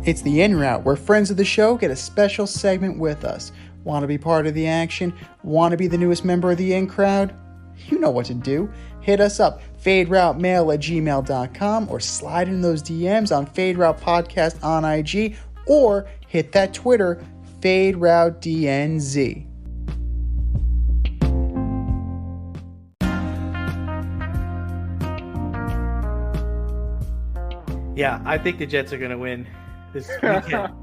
It's the In Route, where friends of the show get a special segment with us. Want to be part of the action? Want to be the newest member of the In Crowd? You know what to do. Hit us up, faderoutemail@gmail.com, or slide in those DMs on Fade Route Podcast on IG, or hit that Twitter, FadeRouteDNZ. Yeah, I think the Jets are going to win this weekend.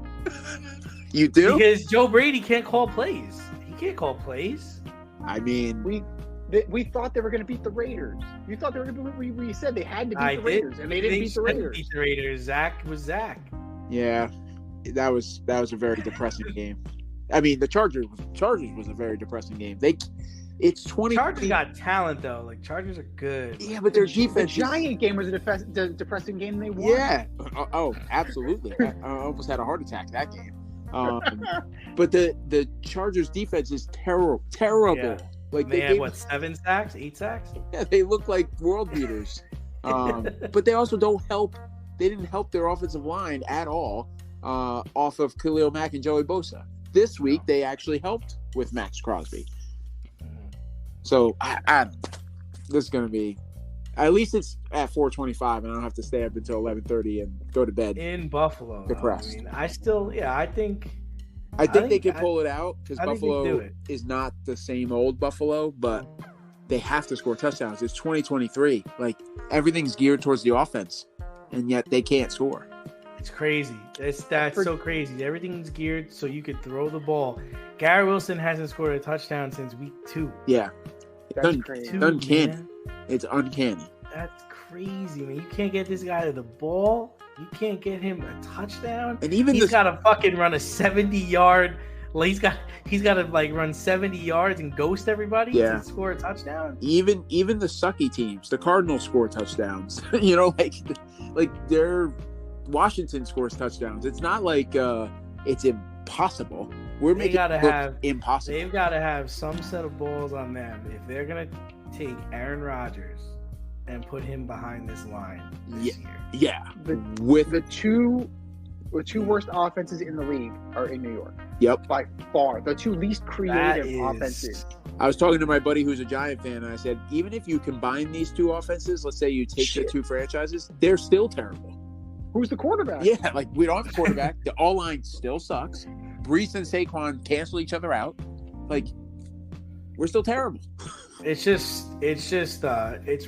You do? Because Joe Brady can't call plays. He can't call plays. I mean, we thought they were going to beat the Raiders. You thought they were going to beat. We said they had to beat the Raiders, and they didn't beat the Raiders. Beat the Raiders. Zach was Zach. Yeah, that was a very depressing game. I mean, the Chargers was a very depressing game. It's 20. Chargers got talent though. Like Chargers are good. Yeah, but their defense. The Giant game was a depressing game. They won. Yeah. Oh, absolutely. I almost had a heart attack that game. But the Chargers defense is terrible. Yeah. Like they had 7 sacks, 8 sacks. Yeah, they look like world beaters. But they also don't help. They didn't help their offensive line at all. Off of Khalil Mack and Joey Bosa. This week they actually helped with Max Crosby. So I don't know. This is going to be, at least it's at 4:25, and I don't have to stay up until 11:30 and go to bed in Buffalo. Depressed. I think they can pull it out because Buffalo is not the same old Buffalo, but they have to score touchdowns. It's 2023. Like everything's geared towards the offense, and yet they can't score. It's crazy. That's so crazy. Everything's geared so you could throw the ball. Gary Wilson hasn't scored a touchdown since week 2. Yeah. That's crazy. It's uncanny. Man. It's uncanny. That's crazy, man. You can't get this guy to the ball. You can't get him a touchdown. And even he's got to fucking run a 70-yard. Like he's got to like run 70 yards and ghost everybody to score a touchdown. Even the sucky teams, the Cardinals score touchdowns. You know, like their Washington scores touchdowns. It's not like it's impossible. We're making it look impossible. They've got to have some set of balls on them if they're gonna take Aaron Rodgers and put him behind this line this year. Yeah, with the two worst offenses in the league are in New York. Yep, by far the 2 least creative offenses. I was talking to my buddy who's a Giant fan, and I said, even if you combine these 2 offenses, let's say you take the 2 franchises, they're still terrible. Who's the quarterback? Yeah, like we don't have a quarterback. The all-line still sucks. Brees and Saquon cancel each other out. Like, we're still terrible. It's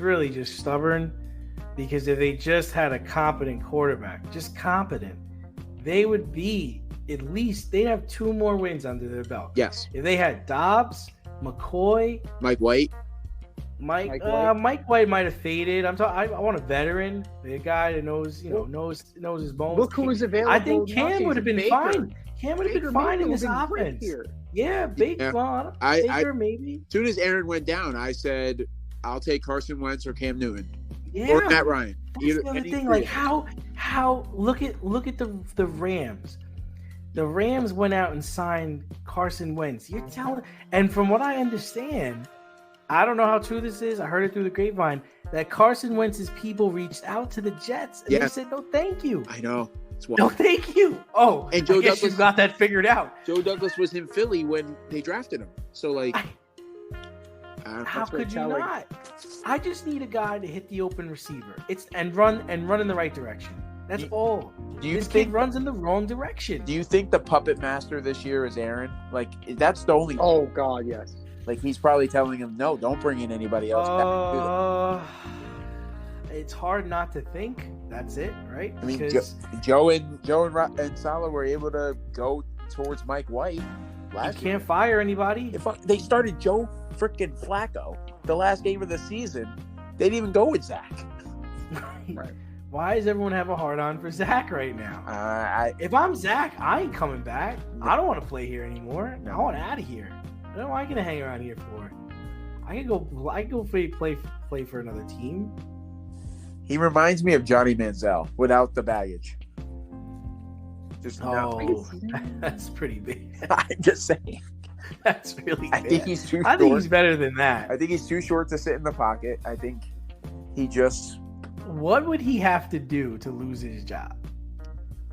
really just stubborn, because if they just had a competent quarterback, just competent, they would be at least, they'd have 2 more wins under their belt. Yes. If they had Dobbs, McCoy, Mike White. Mike White might have faded. I want a veteran, a guy that knows his bones. Look who was available. I think Cam would have been fine. Cam would have been fine in this offense. Yeah, Baker. Well, Baker maybe. As soon as Aaron went down, I said, I'll take Carson Wentz or Cam Newton. Yeah. Or Matt Ryan. That's the other thing. Like how look at the Rams. The Rams went out and signed Carson Wentz. You're telling, and from what I understand, I don't know how true this is. I heard it through the grapevine that Carson Wentz's people reached out to the Jets and they said, "No, thank you." I know. No, thank you. Oh, and Joe Douglas got that figured out. Joe Douglas was in Philly when they drafted him. So, like, how could you not? I just need a guy to hit the open receiver. And run in the right direction. That's all. This kid runs in the wrong direction. Do you think the puppet master this year is Aaron? Like, that's the only. Oh God, yes. Like, he's probably telling him, no, don't bring in anybody else. It's hard not to think that's it, right? I mean, Joe and Salah were able to go towards Mike White. You can't fire anybody. If they started Joe freaking Flacco the last game of the season, they didn't even go with Zach. Right. Why does everyone have a hard on for Zach right now? If I'm Zach, I ain't coming back. I don't want to play here anymore. I want out of here. What am I gonna hang around here for? I can go play for another team. He reminds me of Johnny Manziel without the baggage. That's pretty big. I'm just saying. That's really bad. I think he's too short. I think he's better than that. I think he's too short to sit in the pocket. I think he just... What would he have to do to lose his job?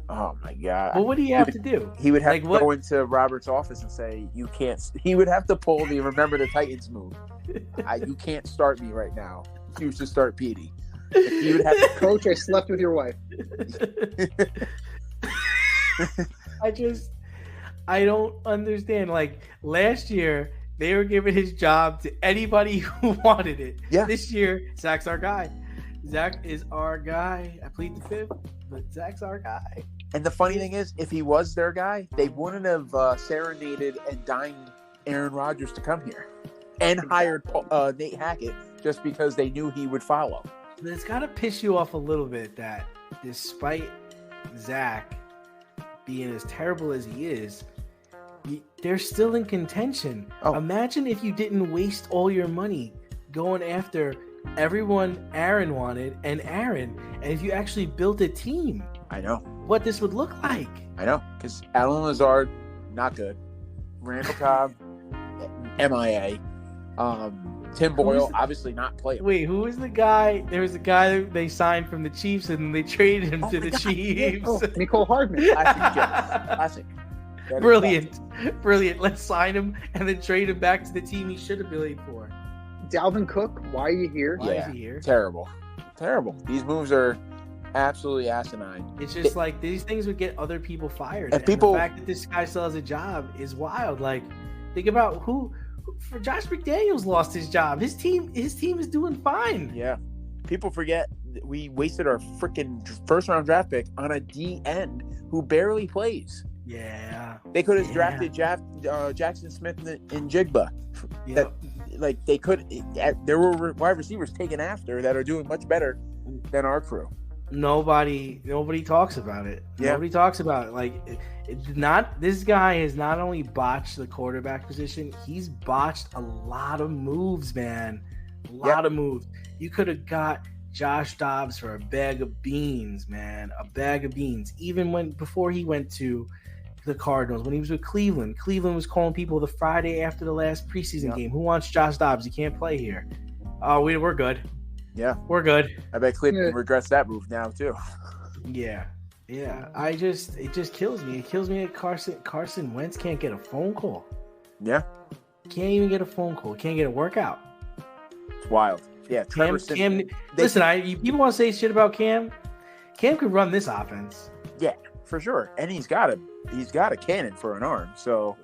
Oh my God! Well, what do you have to do? He would have Like, to what? go into Robert's office and say, "You can't." He would have to pull the "Remember the Titans" move. You can't start me right now. You should start Petey. He would have to. Coach, I slept with your wife. I don't understand. Like last year, they were giving his job to anybody who wanted it. Yeah. This year, Zach's our guy. Zach is our guy. I plead the fifth, but Zach's our guy. And the funny thing is, if he was their guy, they wouldn't have serenaded and dined Aaron Rodgers to come here and hired Nate Hackett just because they knew he would follow. But it's got to piss you off a little bit that despite Zach being as terrible as he is, they're still in contention. Oh. Imagine if you didn't waste all your money going after everyone Aaron wanted and if you actually built a team. I know. What this would look like. I know. Because Alan Lazard, not good. Randall Cobb, MIA. Tim Boyle, obviously not playing. Wait, who was the guy? There was a guy they signed from the Chiefs and they traded him to the Chiefs. Oh, Nicole Hardman. Classic. Brilliant. Let's sign him and then trade him back to the team he should have played for. Dalvin Cook, why are you here? Why is he here? Terrible. These moves are absolutely asinine. It's just like these things would get other people fired. And the fact that this guy still has a job is wild. Like, think about who for Josh McDaniels lost his job. His team is doing fine. Yeah. People forget that we wasted our freaking first round draft pick on a D end who barely plays. Yeah. They could have drafted Jackson Smith in Jigba. Yep. They could. There were wide receivers taken after that are doing much better than our crew. Nobody talks about it. Yeah. Nobody talks about it. Like, this guy has not only botched the quarterback position, he's botched a lot of moves, man. A lot of moves. You could have got Josh Dobbs for a bag of beans, man. A bag of beans. Even before he went to the Cardinals, when he was with Cleveland was calling people the Friday after the last preseason game. Who wants Josh Dobbs? He can't play here. Oh, we're good. Yeah, we're good. I bet Cleveland regrets that move now too. Yeah. It just kills me. It kills me that Carson Wentz can't get a phone call. Yeah, can't even get a phone call. Can't get a workout. It's wild. Yeah, Cam. Listen, people want to say shit about Cam. Cam could run this offense. Yeah, for sure, and he's got a cannon for an arm. So,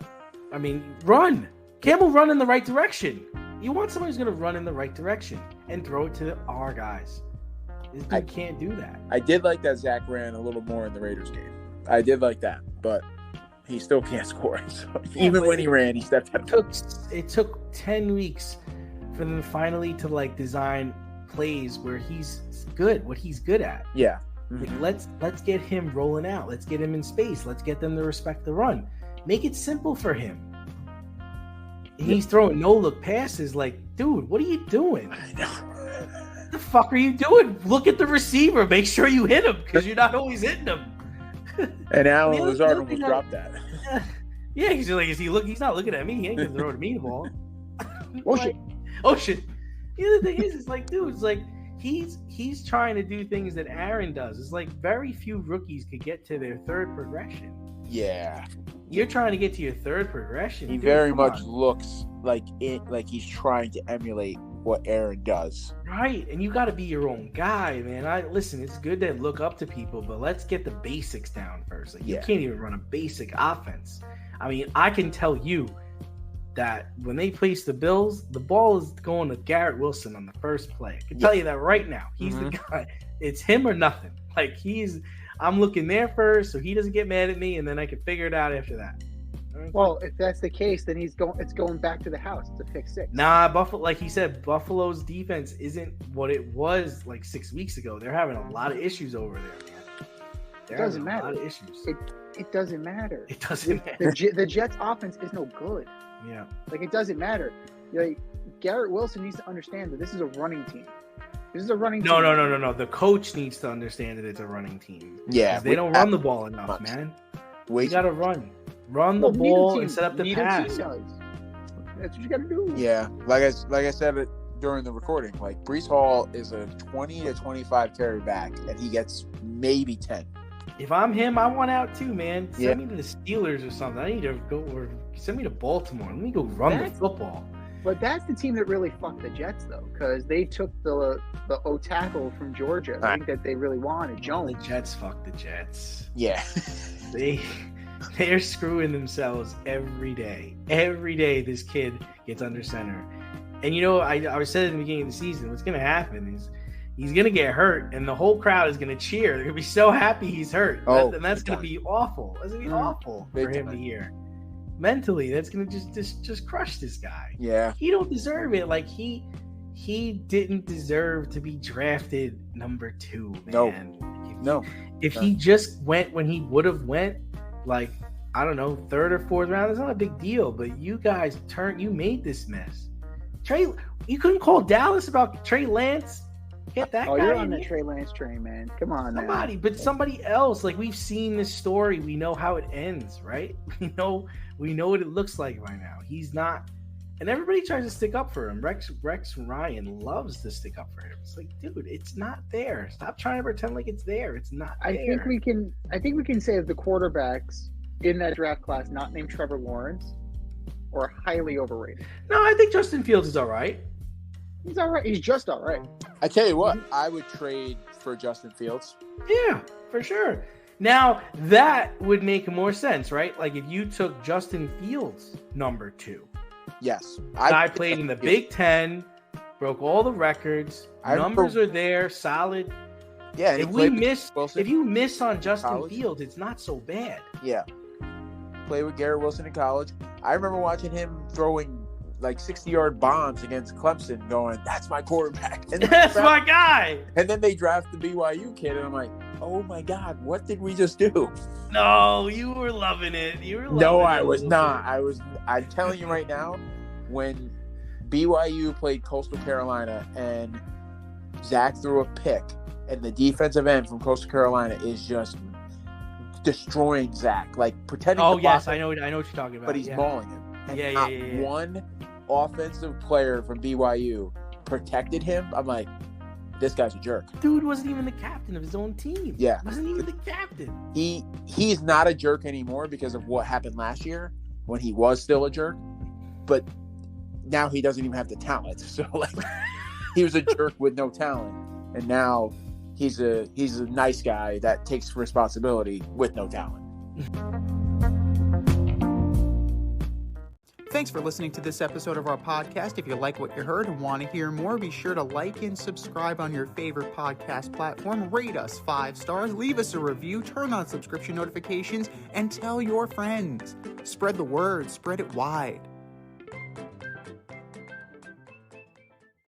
I mean, run. Cam will run in the right direction. You want somebody who's going to run in the right direction and throw it to our guys. This dude can't do that. I did like that Zach ran a little more in the Raiders game. I did like that, but he still can't score. So even when he ran, he stepped out. It took 10 weeks for them finally to design plays where he's good, what he's good at. Yeah. Mm-hmm. Let's get him rolling out. Let's get him in space. Let's get them to respect the run. Make it simple for him. He's throwing no-look passes. Like, dude, what are you doing? I know. What the fuck are you doing? Look at the receiver. Make sure you hit him because you're not always hitting him. And Alan Lazard almost dropped that. Yeah, he's like, he's not looking at me. He ain't gonna throw to me the ball. Oh shit. The other thing is, it's like, dude, it's like he's trying to do things that Aaron does. It's like very few rookies could get to their third progression. Yeah. You're trying to get to your third progression. He very much looks like he's trying to emulate what Aaron does. Right, and you got to be your own guy, man. Listen, it's good to look up to people, but let's get the basics down first. You can't even run a basic offense. I mean, I can tell you that when they place the Bills, the ball is going to Garrett Wilson on the first play. I can tell you that right now. He's the guy. It's him or nothing. I'm looking there first so he doesn't get mad at me, and then I can figure it out after that. Well, if that's the case, then it's going back to the house to pick six. Nah, Buffalo, like he said, Buffalo's defense isn't what it was 6 weeks ago. They're having a lot of issues over there, man. It doesn't matter. A lot of issues. It doesn't matter. It doesn't matter. The Jets' offense is no good. Yeah. It doesn't matter. Garrett Wilson needs to understand that this is a running team. This is a running team. No. The coach needs to understand that it's a running team. Yeah. They don't run the ball enough, man. You got to run. Run the ball and set up the pass. That's what you got to do. Yeah. Like I said during the recording, Breece Hall is a 20 to 25 carry back, and he gets maybe 10 If I'm him, I want out too, man. Send Yeah. me to the Steelers or something. I need to go, or send me to Baltimore. Let me go run the football. But that's the team that really fucked the Jets, though, because they took the O tackle from Georgia. I think that they really wanted Jones. The Jets fucked the Jets. Yeah. They're screwing themselves every day. Every day this kid gets under center. And you know, I said at the beginning of the season, what's going to happen is he's going to get hurt, and the whole crowd is going to cheer. They're going to be so happy he's hurt. And that's going to be awful. That's going to be awful for him to hear. Mentally, that's going to just crush this guy. Yeah. He don't deserve it. Like, he didn't deserve to be drafted number 2, man. If he just went when he would have went, like, I don't know, 3rd or 4th round, it's not a big deal. But you guys you made this mess. You couldn't call Dallas about Trey Lance. Get that guy. You're on the Trey Lance train, man. Come on, somebody else. Like, we've seen this story. We know how it ends, right? We know what it looks like right now. He's not, and everybody tries to stick up for him. Rex Ryan loves to stick up for him. It's like, dude, it's not there. Stop trying to pretend like it's there. It's not there. I think we can say that the quarterbacks in that draft class, not named Trevor Lawrence, are highly overrated. No, I think Justin Fields is all right. He's all right. He's just all right. I tell you what, I would trade for Justin Fields. Yeah, for sure. Now, that would make more sense, right? Like, if you took Justin Fields number 2. Yes. Guy played in the Big Ten, broke all the records. Numbers are there, solid. Yeah. If you miss on Justin Fields, it's not so bad. Yeah. Played with Garrett Wilson in college. I remember watching him throwing like 60-yard bombs against Clemson, going, "That's my quarterback. And that's my guy." And then they draft the BYU kid, and I'm like, "Oh my God, what did we just do?" No, you were loving it. No, I was not. I'm telling you right now, when BYU played Coastal Carolina and Zach threw a pick, and the defensive end from Coastal Carolina is just destroying Zach, like pretending. Oh yes, I know what you're talking about. But he's mauling him. And not one offensive player from BYU protected him. I'm like, this guy's a jerk. Dude wasn't even the captain of his own team. Yeah. Wasn't even the captain. He's not a jerk anymore because of what happened last year when he was still a jerk. But now he doesn't even have the talent. So like he was a jerk with no talent. And now he's a nice guy that takes responsibility with no talent. Thanks for listening to this episode of our podcast. If you like what you heard and want to hear more, be sure to like and subscribe on your favorite podcast platform. Rate us 5 stars, leave us a review, turn on subscription notifications, and tell your friends. Spread the word, spread it wide.